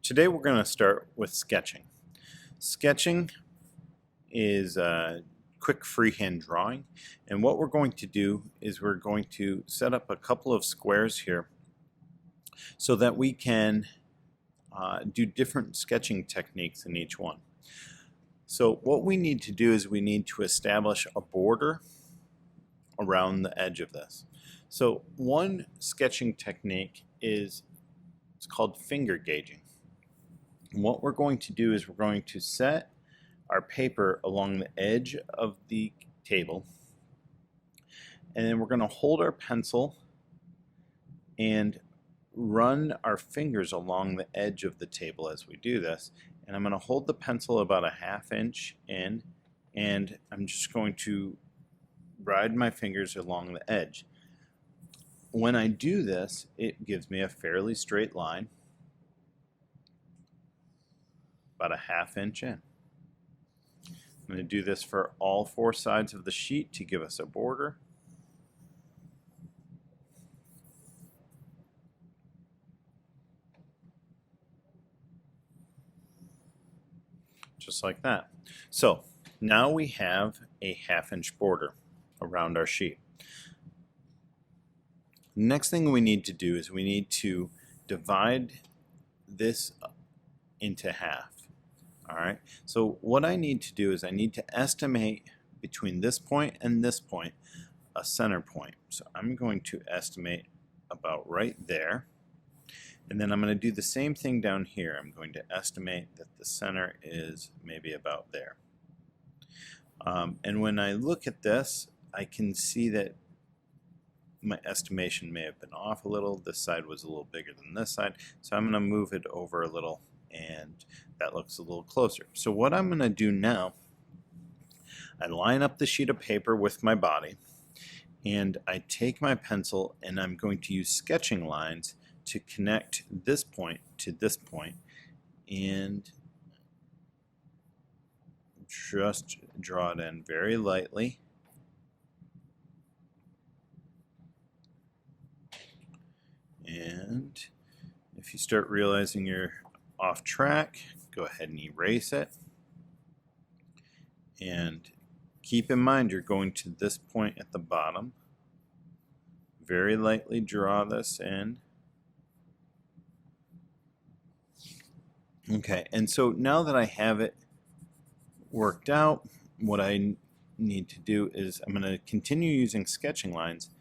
Today we're going to start with sketching. Sketching is a quick freehand drawing, and what we're going to do is we're going to set up a couple of squares here so that we can do different sketching techniques in each one. So what we need to do is we need to establish a border around the edge of this. So one sketching technique is it's called finger gauging. And what we're going to do is we're going to set our paper along the edge of the table, and then we're going to hold our pencil and run our fingers along the edge of the table as we do this. And I'm going to hold the pencil about a ½ inch in, and I'm just going to ride my fingers along the edge. When I do this, it gives me a fairly straight line, about a ½ inch in. I'm going to do this for all four sides of the sheet to give us a border. Just like that. So now we have a ½ inch border around our sheet. Next thing we need to do is we need to divide this into half. Alright, so what I need to do is I need to estimate between this point and this point a center point. So I'm going to estimate about right there, and then I'm going to do the same thing down here. I'm going to estimate that the center is maybe about there. And when I look at this, I can see that my estimation may have been off a little. This side was a little bigger than this side, so I'm going to move it over a little, and that looks a little closer. So what I'm going to do now, I line up the sheet of paper with my body, and I take my pencil and I'm going to use sketching lines to connect this point to this point, and just draw it in very lightly. And if you start realizing you're off track, go ahead and erase it. And keep in mind you're going to this point at the bottom. Very lightly draw this in. Okay, and so now that I have it worked out, what I need to do is I'm going to continue using sketching lines,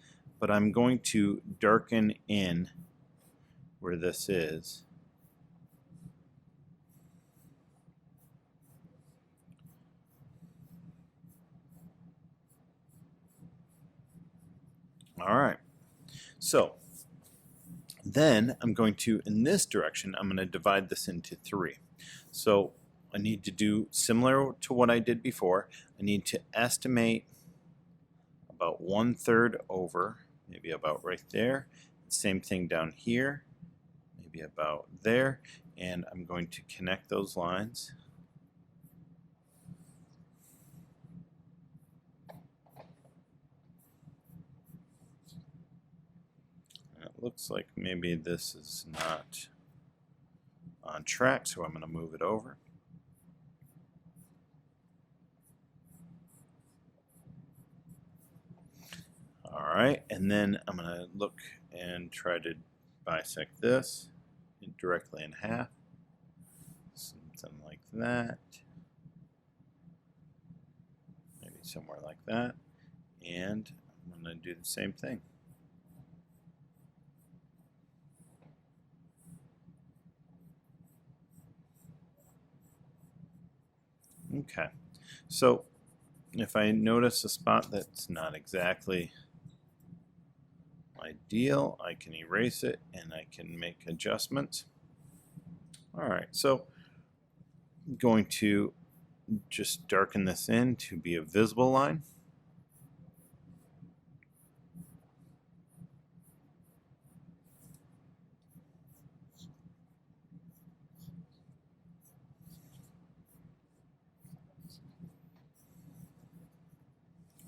but I'm going to darken in where this is. Alright, so then I'm going to, in this direction, I'm going to divide this into 3. So I need to do similar to what I did before. I need to estimate about 1/3 over, maybe about right there. Same thing down here, maybe about there, and I'm going to connect those lines. It looks like maybe this is not on track, so I'm going to move it over. Alright, and then I'm going to look and try to bisect this directly in half. Something like that. Maybe somewhere like that. And I'm going to do the same thing. Okay, so if I notice a spot that's not exactly ideal, I can erase it and I can make adjustments. Alright, so I'm going to just darken this in to be a visible line.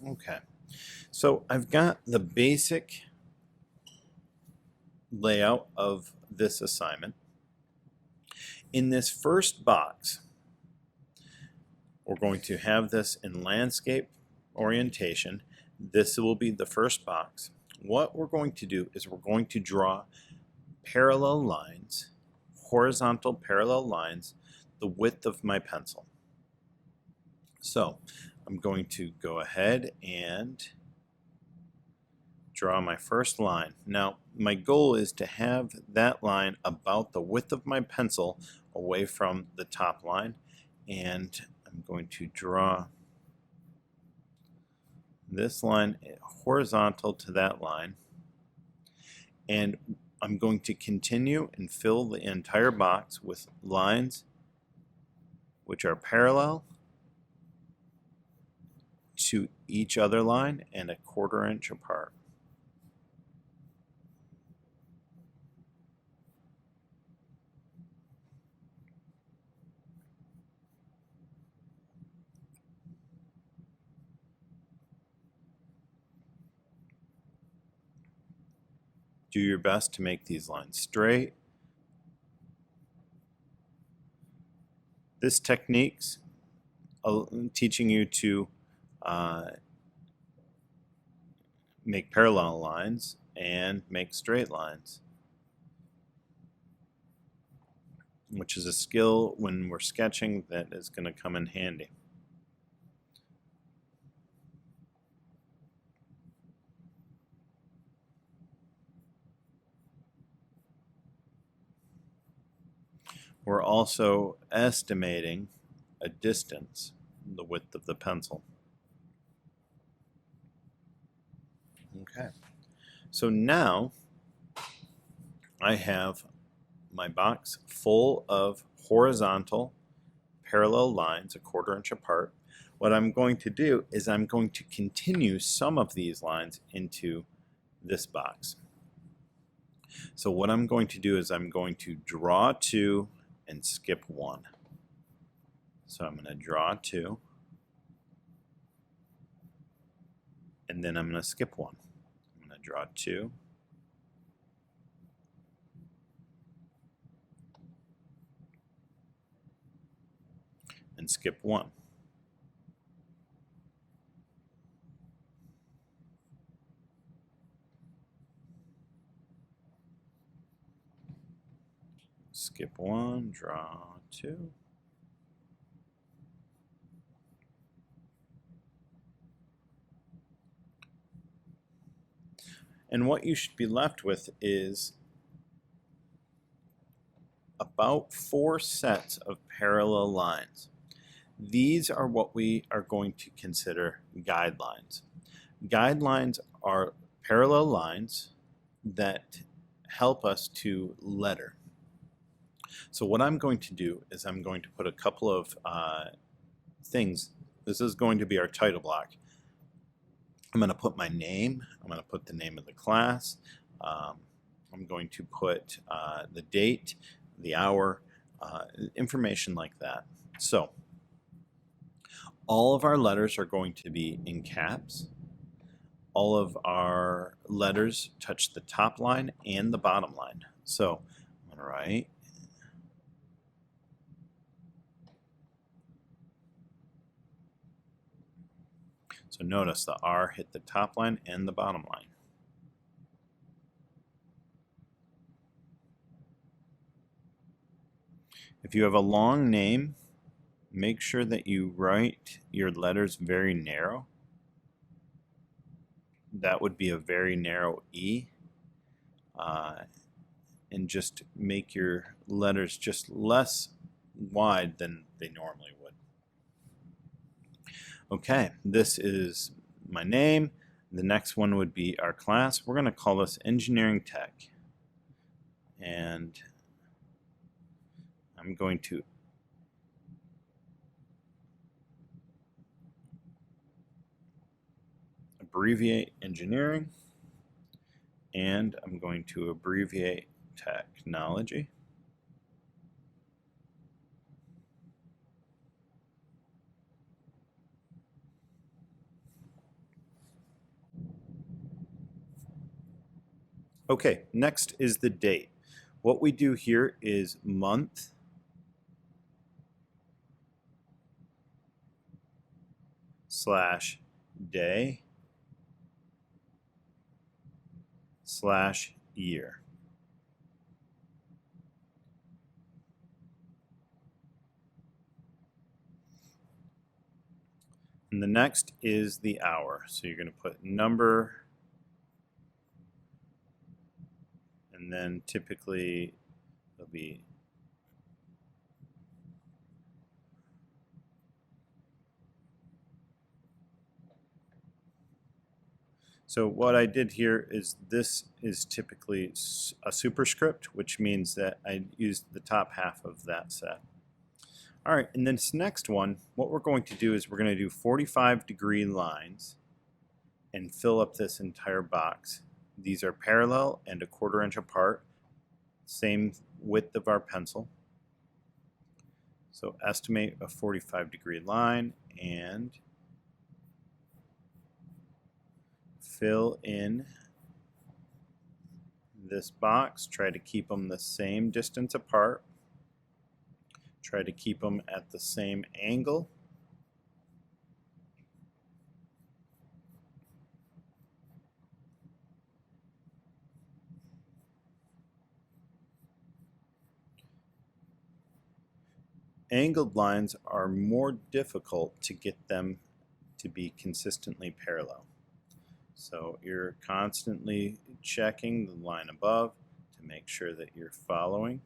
Okay, so I've got the basic layout of this assignment, In this first box, we're going to have this in landscape orientation. This will be the first box. What we're going to do is we're going to draw parallel lines, horizontal parallel lines, the width of my pencil. So I'm going to go ahead and draw my first line. Now my goal is to have that line about the width of my pencil away from the top line, and I'm going to draw this line horizontal to that line, and I'm going to continue and fill the entire box with lines which are parallel to each other line and 1/4 inch apart. Do your best to make these lines straight. This technique's teaching you to make parallel lines and make straight lines, which is a skill when we're sketching that is going to come in handy. We're also estimating a distance, the width of the pencil. Okay, so now I have my box full of horizontal parallel lines 1/4 inch apart. What I'm going to do is I'm going to continue some of these lines into this box. So what I'm going to do is I'm going to draw 2 and skip 1. So I'm going to draw 2 and then I'm going to skip 1. I'm going to draw 2 and skip 1. Skip 1, draw 2. And what you should be left with is about 4 sets of parallel lines. These are what we are going to consider guidelines. Guidelines are parallel lines that help us to letter. So what I'm going to do is I'm going to put a couple of things. This is going to be our title block. I'm going to put my name. I'm going to put the name of the class. I'm going to put the date, the hour, information like that. So all of our letters are going to be in caps. All of our letters touch the top line and the bottom line. So I'm going to write So notice the R hit the top line and the bottom line. If you have a long name, make sure that you write your letters very narrow. That would be a very narrow E. And just make your letters just less wide than they normally would. Okay, this is my name. The next one would be our class. We're going to call this Engineering Tech. And I'm going to abbreviate engineering, and I'm going to abbreviate technology. Okay, next is the date. What we do here is month, day / year. And the next is the hour. So you're going to put number, and then typically it'll be so what I did here is this is typically a superscript, which means that I used the top half of that set. All right, and this next one, what we're going to do is we're going to do 45-degree lines and fill up this entire box. These are parallel and 1/4 inch apart, same width of our pencil. So estimate a 45-degree line and fill in this box. Try to keep them the same distance apart. Try to keep them at the same angle. Angled lines are more difficult to get them to be consistently parallel. So you're constantly checking the line above to make sure that you're following.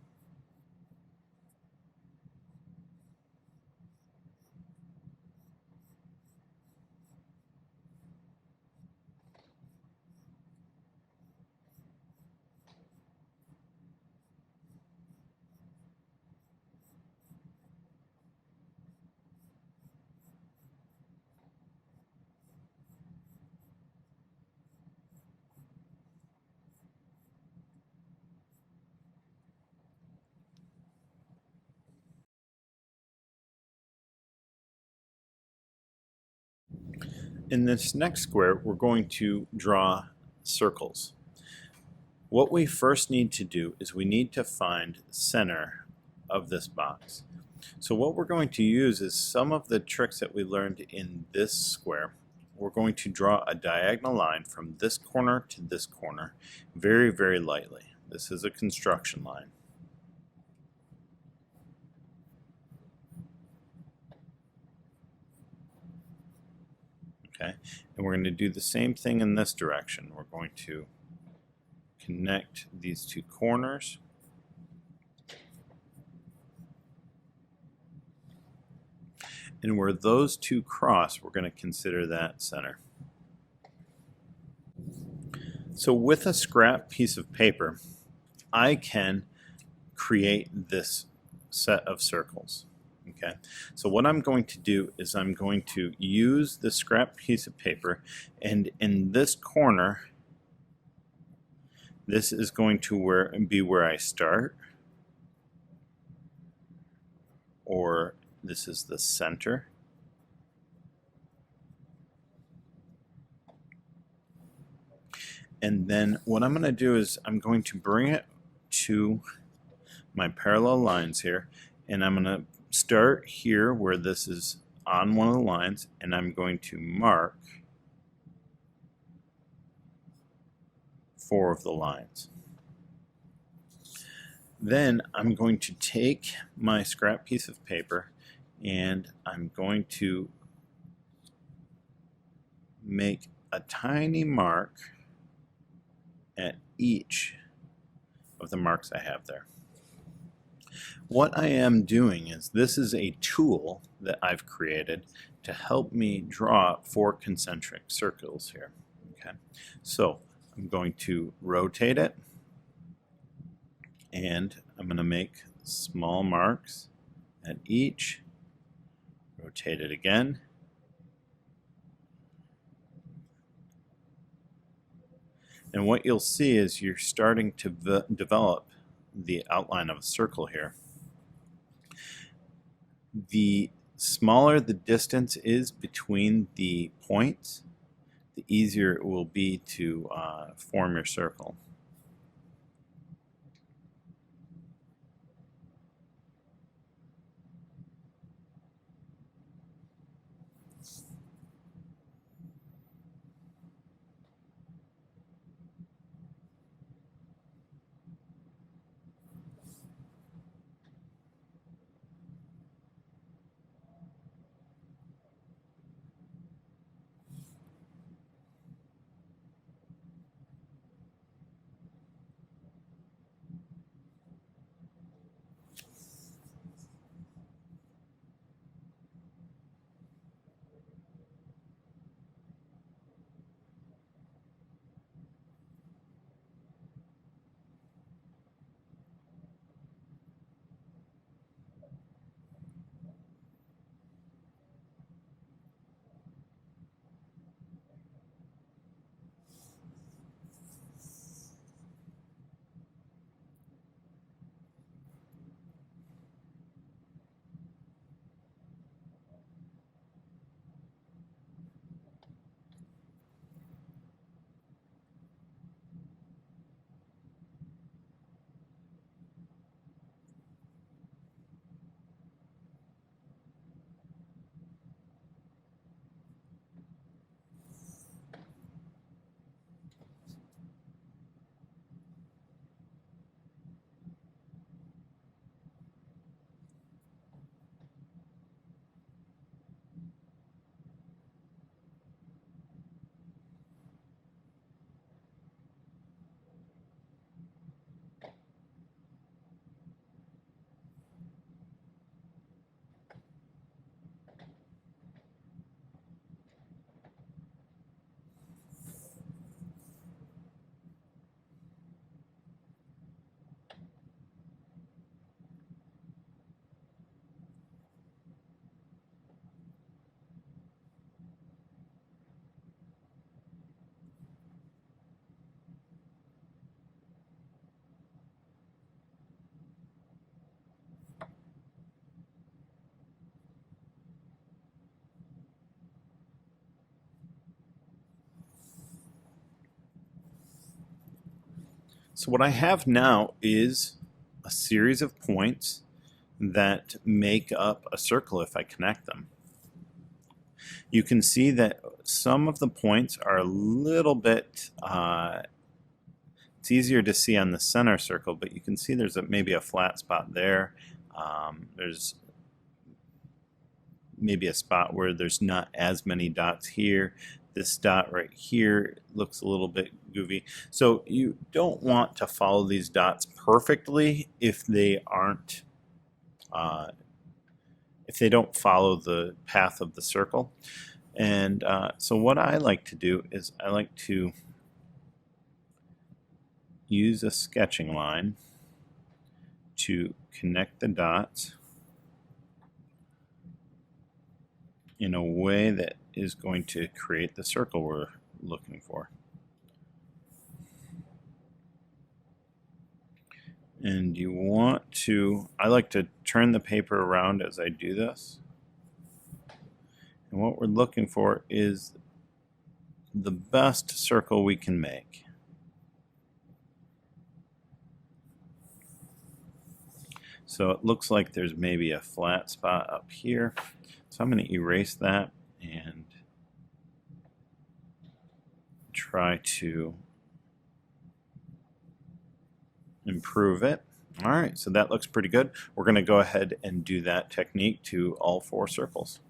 In this next square, we're going to draw circles. What we first need to do is we need to find the center of this box. So what we're going to use is some of the tricks that we learned in this square. We're going to draw a diagonal line from this corner to this corner very, very lightly. This is a construction line. Okay, and we're going to do the same thing in this direction. We're going to connect these two corners. And where those two cross, we're going to consider that center. So with a scrap piece of paper, I can create this set of circles. Okay, so what I'm going to do is I'm going to use the scrap piece of paper, and in this corner, this is going to be where I start, or this is the center. And then what I'm going to do is I'm going to bring it to my parallel lines here, and I'm going to start here where this is on one of the lines, and I'm going to mark 4 of the lines. Then I'm going to take my scrap piece of paper and I'm going to make a tiny mark at each of the marks I have there. What I am doing is this is a tool that I've created to help me draw 4 concentric circles here. Okay, so I'm going to rotate it, and I'm going to make small marks at each. Rotate it again. And what you'll see is you're starting to develop the outline of a circle here. The smaller the distance is between the points, the easier it will be to form your circle. So what I have now is a series of points that make up a circle if I connect them. You can see that some of the points are a little bit, it's easier to see on the center circle, but you can see there's maybe a flat spot there. There's maybe a spot where there's not as many dots here. This dot right here looks a little bit goofy. So you don't want to follow these dots perfectly if they aren't, if they don't follow the path of the circle. And so what I like to do is I like to use a sketching line to connect the dots in a way that is going to create the circle we're looking for. And you want to, I like to turn the paper around as I do this. And what we're looking for is the best circle we can make. So it looks like there's maybe a flat spot up here. So I'm going to erase that and try to improve it. All right, so that looks pretty good. We're going to go ahead and do that technique to all 4 circles.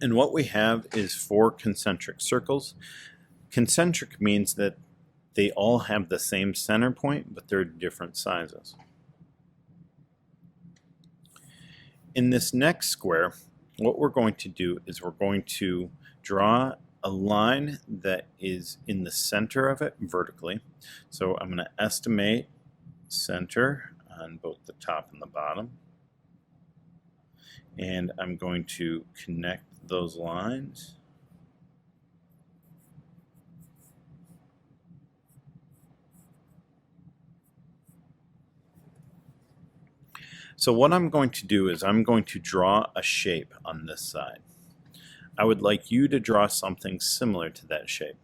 And what we have is 4 concentric circles. Concentric means that they all have the same center point, but they're different sizes. In this next square, what we're going to do is we're going to draw a line that is in the center of it vertically. So I'm going to estimate center on both the top and the bottom. And I'm going to connect those lines. So what I'm going to do is I'm going to draw a shape on this side. I would like you to draw something similar to that shape.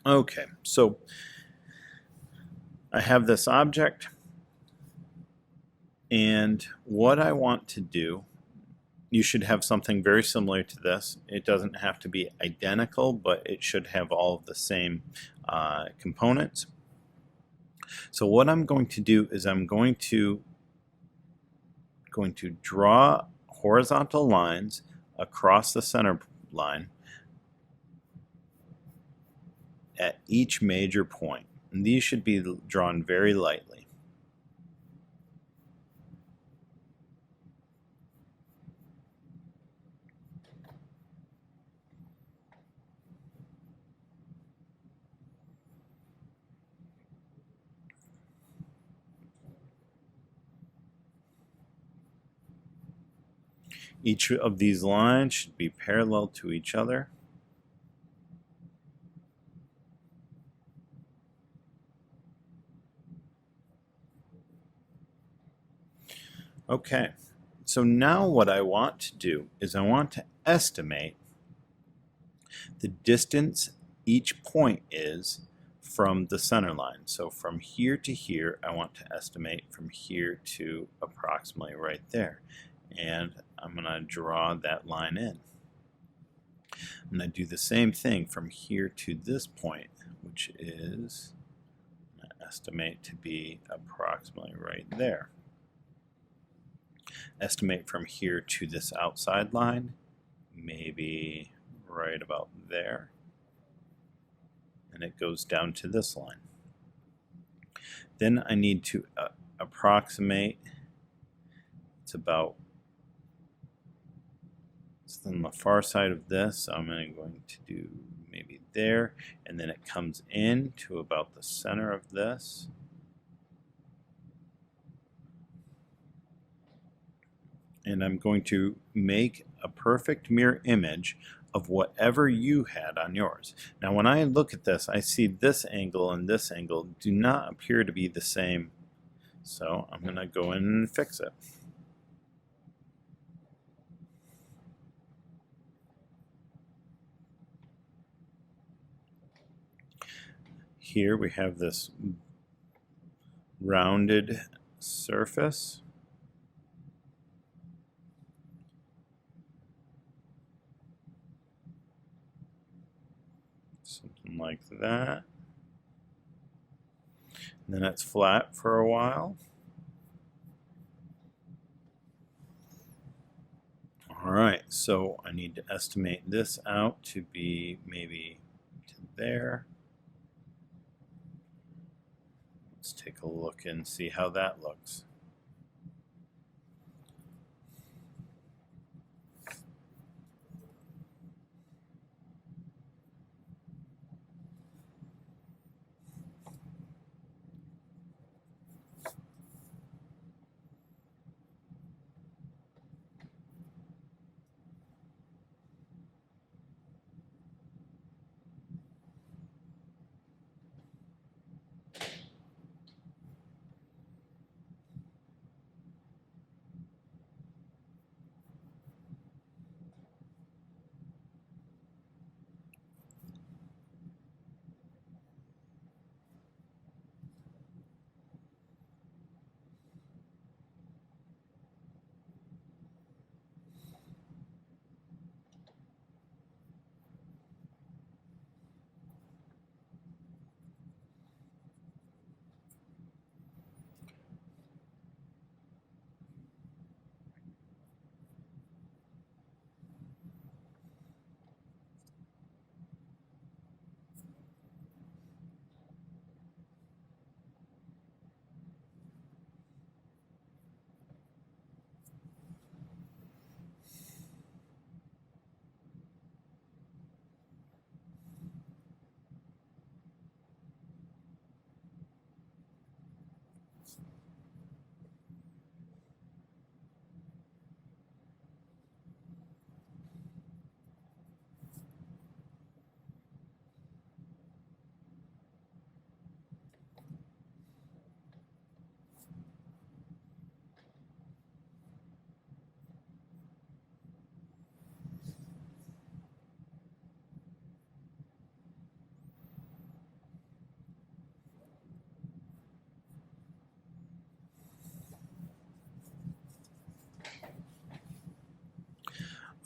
Okay, so I have this object, and what I want to do, you should have something very similar to this. It doesn't have to be identical, but it should have all of the same components. So what I'm going to do is I'm going to draw horizontal lines across the center line at each major point. And these should be drawn very lightly. Each of these lines should be parallel to each other. Okay, so now what I want to do is I want to estimate the distance each point is from the center line. So from here to here, I want to estimate from here to approximately right there. And I'm going to draw that line in. I'm going to do the same thing from here to this point, which is, I'm going to estimate to be approximately right there. Estimate from here to this outside line, maybe right about there. And it goes down to this line. Then I need to approximate, it's on the far side of this, so I'm going to do maybe there, and then it comes in to about the center of this. And I'm going to make a perfect mirror image of whatever you had on yours. Now when I look at this, I see this angle and this angle do not appear to be the same. So I'm going to go in and fix it. Here we have this rounded surface. Something like that. And then it's flat for a while. Alright, so I need to estimate this out to be maybe to there. Let's take a look and see how that looks.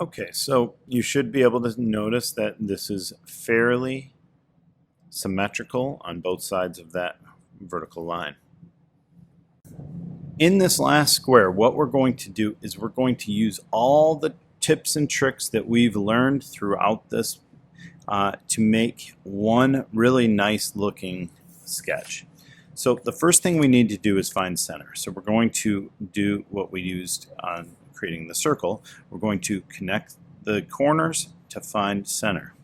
Okay, so you should be able to notice that this is fairly symmetrical on both sides of that vertical line. In this last square, what we're going to do is we're going to use all the tips and tricks that we've learned throughout this to make one really nice looking sketch. So the first thing we need to do is find center. So we're going to do what we used on creating the circle. We're going to connect the corners to find center.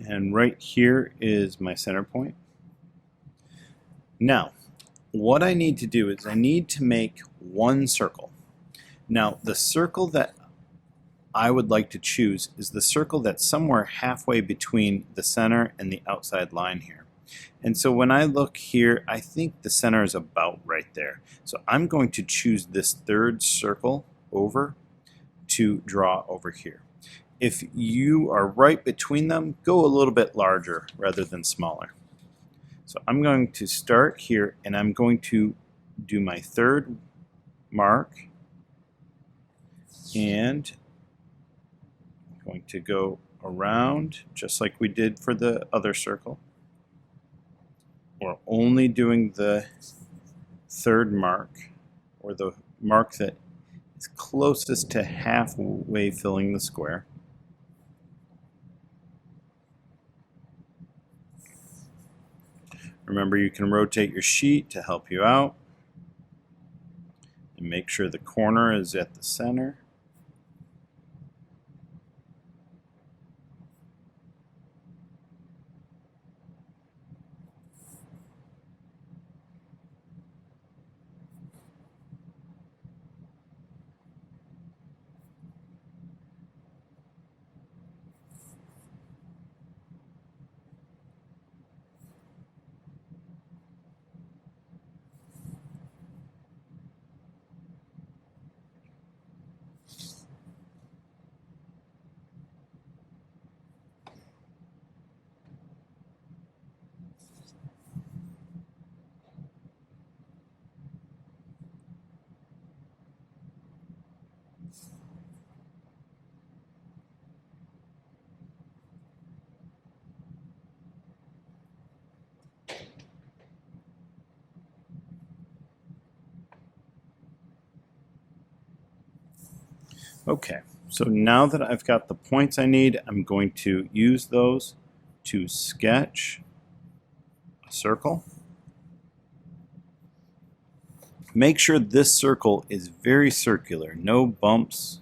And right here is my center point. Now, what I need to do is I need to make one circle. Now, the circle that I would like to choose is the circle that's somewhere halfway between the center and the outside line here. And so when I look here, I think the center is about right there. So I'm going to choose this third circle over to draw over here. If you are right between them, go a little bit larger rather than smaller. So I'm going to start here and I'm going to do my third mark and I'm going to go around just like we did for the other circle. We're only doing the third mark, or the mark that is closest to halfway filling the square. Remember, you can rotate your sheet to help you out. And make sure the corner is at the center. Okay, so now that I've got the points I need, I'm going to use those to sketch a circle. Make sure this circle is very circular, no bumps,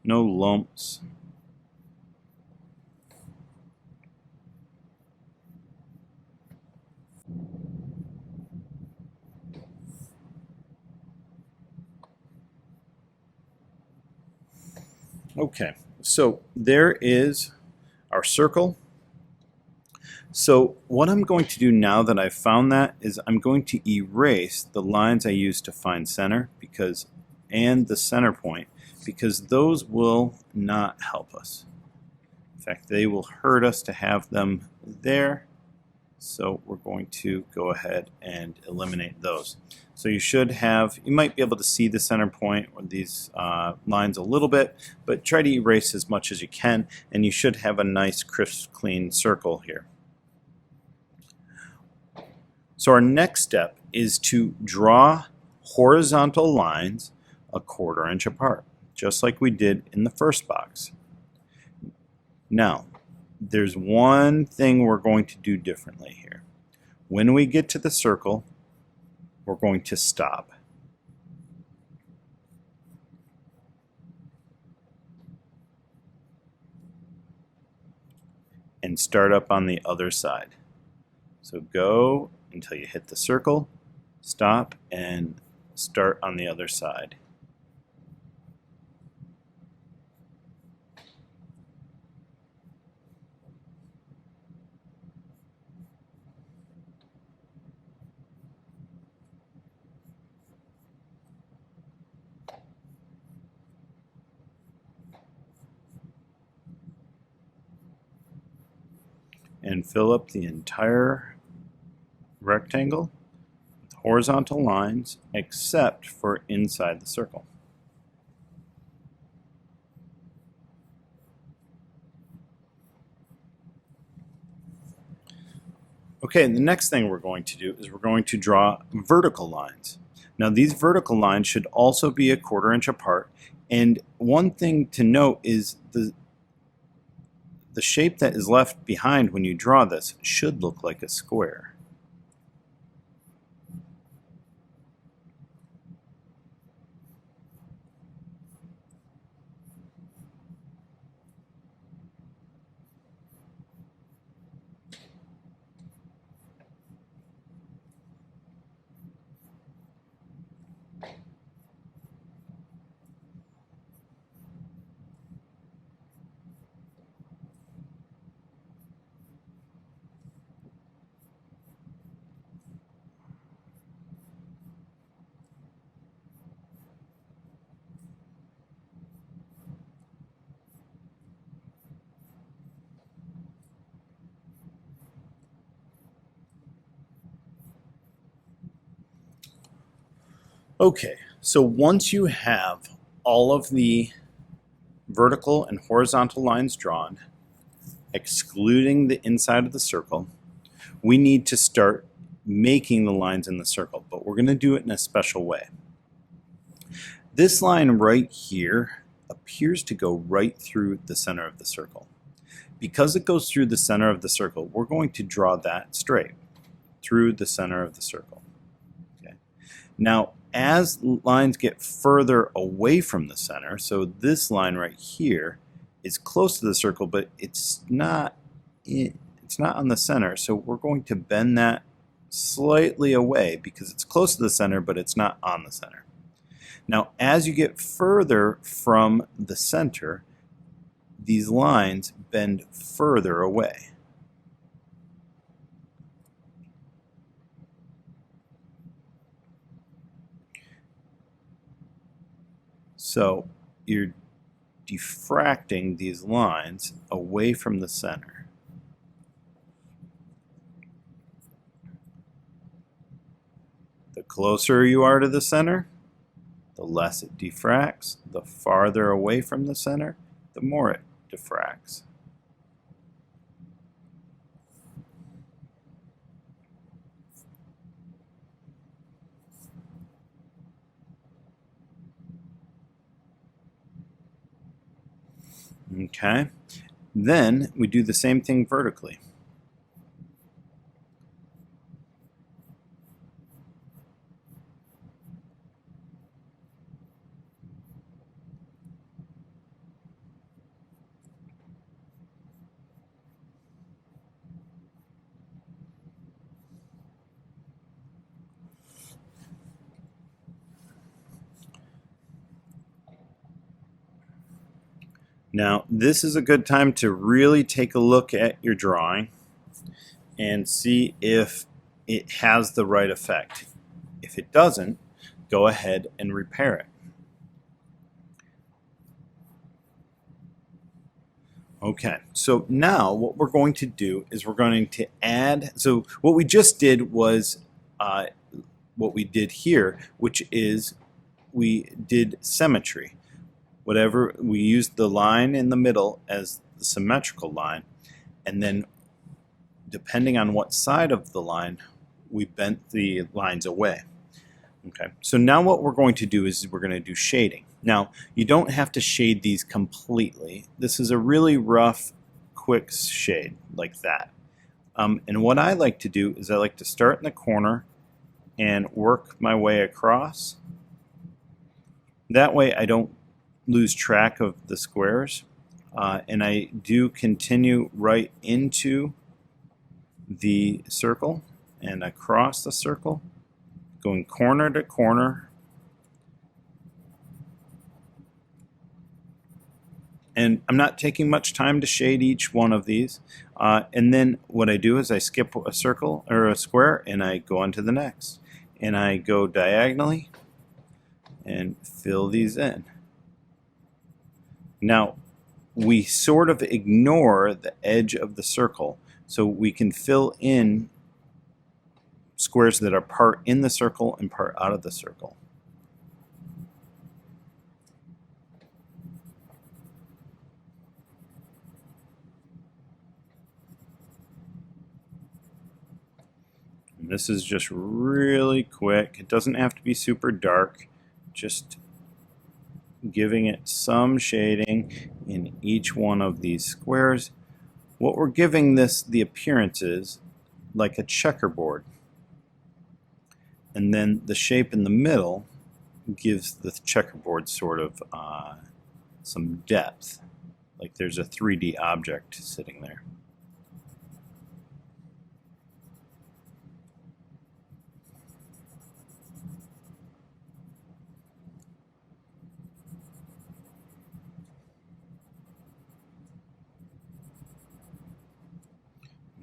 no lumps. Okay, so there is our circle. So what I'm going to do now that I've found that is I'm going to erase the lines I used to find center and the center point, because those will not help us. In fact, they will hurt us to have them there. So we're going to go ahead and eliminate those. So you might be able to see the center point or these lines a little bit, but try to erase as much as you can, and you should have a nice, crisp, clean circle here. So our next step is to draw horizontal lines a 1/4 inch apart, just like we did in the first box. Now, there's one thing we're going to do differently here. When we get to the circle, we're going to stop. And start up on the other side. So go until you hit the circle, stop, and start on the other side. and fill up the entire rectangle with horizontal lines except for inside the circle. Okay, and the next thing we're going to do is we're going to draw vertical lines. Now these vertical lines should also be 1/4 inch apart, and one thing to note is the shape that is left behind when you draw this should look like a square. Okay, so once you have all of the vertical and horizontal lines drawn, excluding the inside of the circle, we need to start making the lines in the circle, but we're going to do it in a special way. This line right here appears to go right through the center of the circle. Because it goes through the center of the circle, we're going to draw that straight through the center of the circle. Okay. Now, as lines get further away from the center, so this line right here is close to the circle, but it's not on the center, so we're going to bend that slightly away because it's close to the center, but it's not on the center. Now, as you get further from the center, these lines bend further away. So you're diffracting these lines away from the center. The closer you are to the center, the less it diffracts. The farther away from the center, the more it diffracts. Okay, then we do the same thing vertically. Now, this is a good time to really take a look at your drawing and see if it has the right effect. If it doesn't, go ahead and repair it. Okay, so now what we're going to do is we're going to add, so what we just did was what we did here, which is we did symmetry. Whatever, we used the line in the middle as the symmetrical line, and then depending on what side of the line, we bent the lines away. Okay, so now what we're going to do is we're going to do shading. Now, you don't have to shade these completely. This is a really rough, quick shade like that. And what I like to do is I like to start in the corner and work my way across. That way I don't lose track of the squares. And I do continue right into the circle and across the circle, going corner to corner. And I'm not taking much time to shade each one of these. And then what I do is I skip a circle or a square and I go on to the next. And I go diagonally and fill these in. Now, we sort of ignore the edge of the circle so we can fill in squares that are part in the circle and part out of the circle. And this is just really quick. It doesn't have to be super dark, just giving it some shading in each one of these squares. What we're giving this the appearance is like a checkerboard. And then the shape in the middle gives the checkerboard sort of some depth, like there's a 3D object sitting there.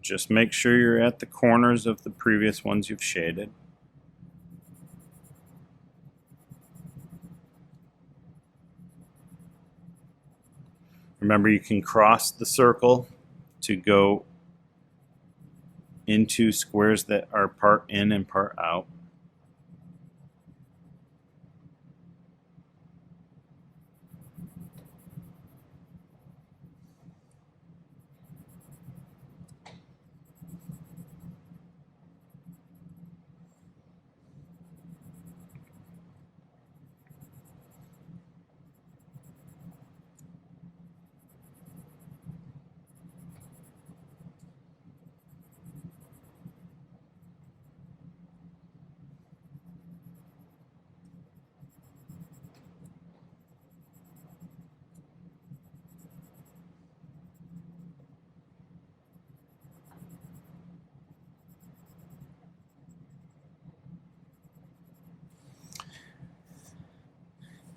Just make sure you're at the corners of the previous ones you've shaded. Remember, you can cross the circle to go into squares that are part in and part out.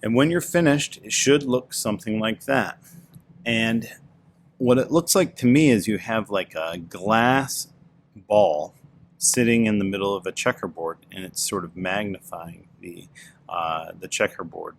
And when you're finished, it should look something like that. And what it looks like to me is you have like a glass ball sitting in the middle of a checkerboard, and it's sort of magnifying the checkerboard.